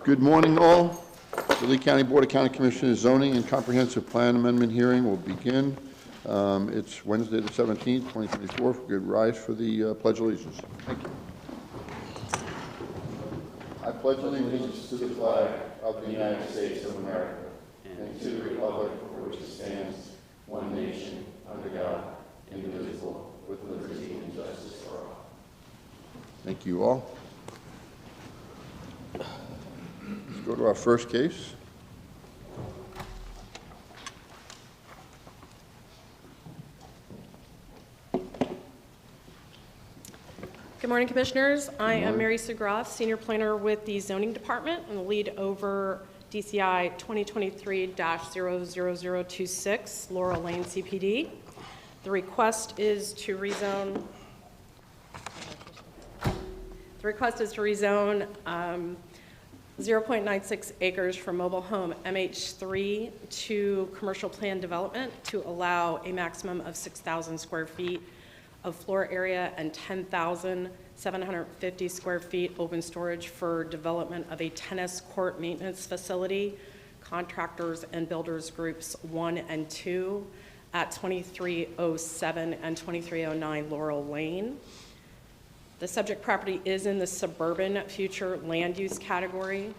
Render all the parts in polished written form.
Good morning, all. The Lee County Board of County Commissioners Zoning and Comprehensive Plan Amendment hearing will begin. It's Wednesday, the 17th, 2024. Good rise for the Pledge of Allegiance. Thank you. I pledge allegiance to the flag of the United States of America and to the republic for which it stands, one nation, under God, indivisible, with liberty and justice for all. Thank you all. Let's go to our first case. Good morning, Commissioners. I am Mary Sugroff, Senior Planner with the Zoning Department, and the lead over DCI 2023-00026, Laurel Lane CPD. The request is to rezone. 0.96 acres from mobile home MH3 to commercial plan development to allow a maximum of 6,000 square feet of floor area and 10,750 square feet open storage for development of a tennis court maintenance facility, contractors and builders groups 1 and 2 at 2307 and 2309 Laurel Lane. The subject property is in the suburban future land use category,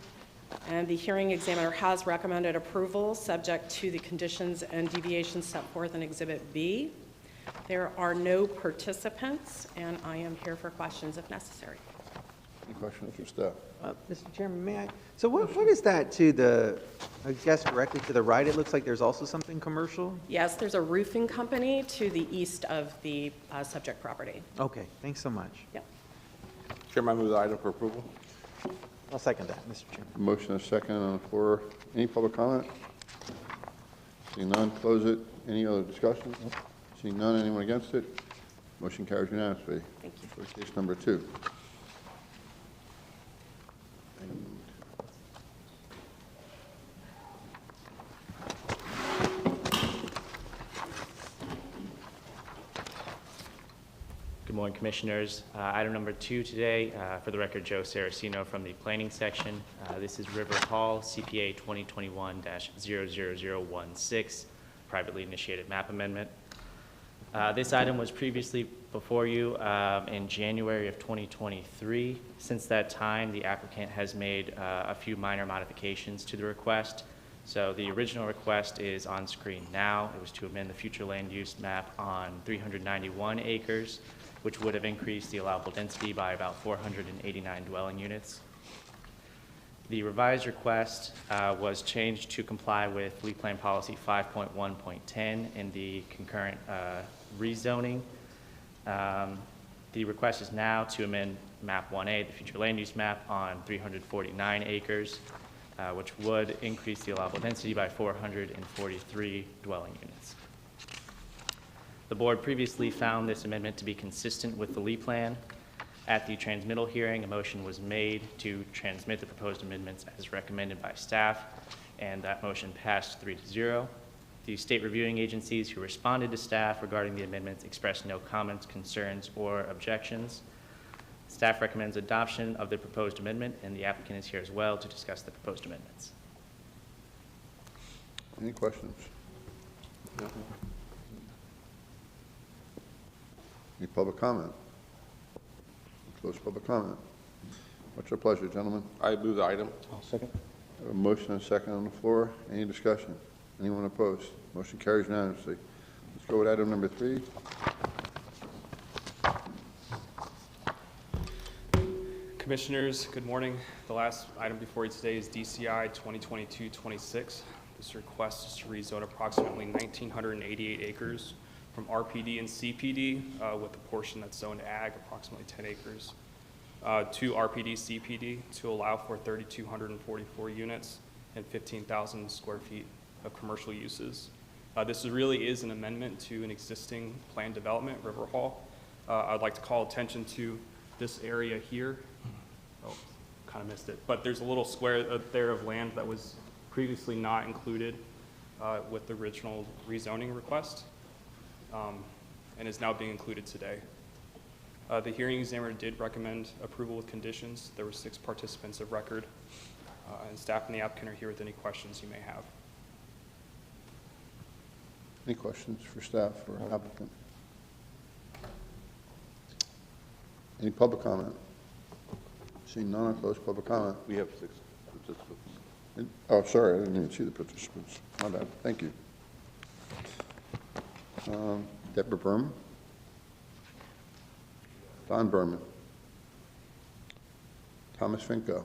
and the hearing examiner has recommended approval subject to the conditions and deviations set forth in Exhibit B. There are no participants, and I am here for questions if necessary. Any questions for staff? Mr. Chairman, may I? So what is that to the, I guess directly to the right? It looks like there's also something commercial? Yes, there's a roofing company to the east of the subject property. Okay, thanks so much. Yep. Chairman, I move the item for approval. I'll second that, Mr. Chairman. Motion and a second on the floor. Any public comment? Seeing none, close it. Any other discussion? Seeing none, anyone against it? Motion carries unanimously. Thank you. For case number 2. Good morning, Commissioners. Item number 2 today, for the record, Joe Saraceno from the Planning Section. This is River Hall, CPA 2021-00016, privately initiated map amendment. This item was previously before you in January of 2023. Since that time, the applicant has made a few minor modifications to the request. So the original request is on screen now. It was to amend the future land use map on 391 acres, which would have increased the allowable density by about 489 dwelling units. The revised request was changed to comply with Lee Plan Policy 5.1.10 in the concurrent rezoning. The request is now to amend map 1A, the future land use map, on 349 acres, which would increase the allowable density by 443 dwelling units. The board previously found this amendment to be consistent with the Lee Plan. At the transmittal hearing, a motion was made to transmit the proposed amendments as recommended by staff, and that motion passed 3-0. The state reviewing agencies who responded to staff regarding the amendments expressed no comments, concerns, or objections. Staff recommends adoption of the proposed amendment, and the applicant is here as well to discuss the proposed amendments. Any questions? Any public comment? Close public comment. What's your pleasure, gentlemen? I move the item. I'll second. A motion and a second on the floor. Any discussion? Anyone opposed? Motion carries unanimously. Let's go with item number 3. Commissioners, good morning. The last item before you today is DCI 2022-26. This request is to rezone approximately 1,988 acres from RPD and CPD with a portion that's zoned ag, approximately 10 acres, to RPD CPD to allow for 3,244 units and 15,000 square feet of commercial uses. This really is an amendment to an existing planned development, River Hall. I'd like to call attention to this area here. Oh, kind of missed it. But there's a little square there of land that was previously not included with the original rezoning request. And is now being included today. The hearing examiner did recommend approval with conditions. There were 6 participants of record. And staff and the applicant are here with any questions you may have. Any questions for staff or applicant? Any public comment? Seeing none, I'll close public comment. We have 6 participants. Oh, sorry, I didn't even see the participants. My bad. Thank you. Deborah Berman. Don Berman. Thomas Finko.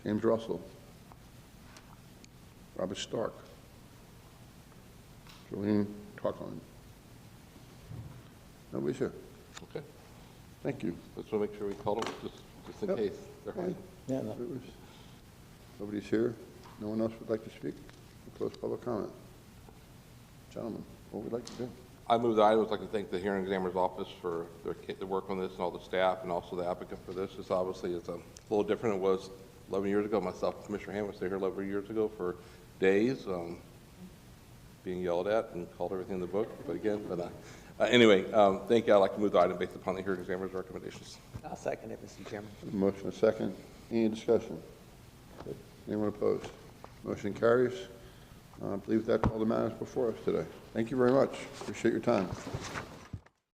James Russell. Robert Stark. Jolene Tarkline. Nobody's here. Okay. Thank you. Let's make sure we call them just in Yep. case. They're Fine. hiding. If it was- Nobody's here. No one else would like to speak? We'll close public comment. Gentlemen, what would you like to do? I move the item. I'd like to thank the hearing examiner's office for their work on this and all the staff and also the applicant for this. This obviously is a little different than it was 11 years ago. Myself and Commissioner Hammond was here 11 years ago for days, being yelled at and called everything in the book. But again, anyway, thank you. I'd like to move the item based upon the hearing examiner's recommendations. I'll second it, Mr. Chairman. Motion and second. Any discussion? Anyone opposed? Motion carries. I believe that's all the matters before us today. Thank you very much. Appreciate your time.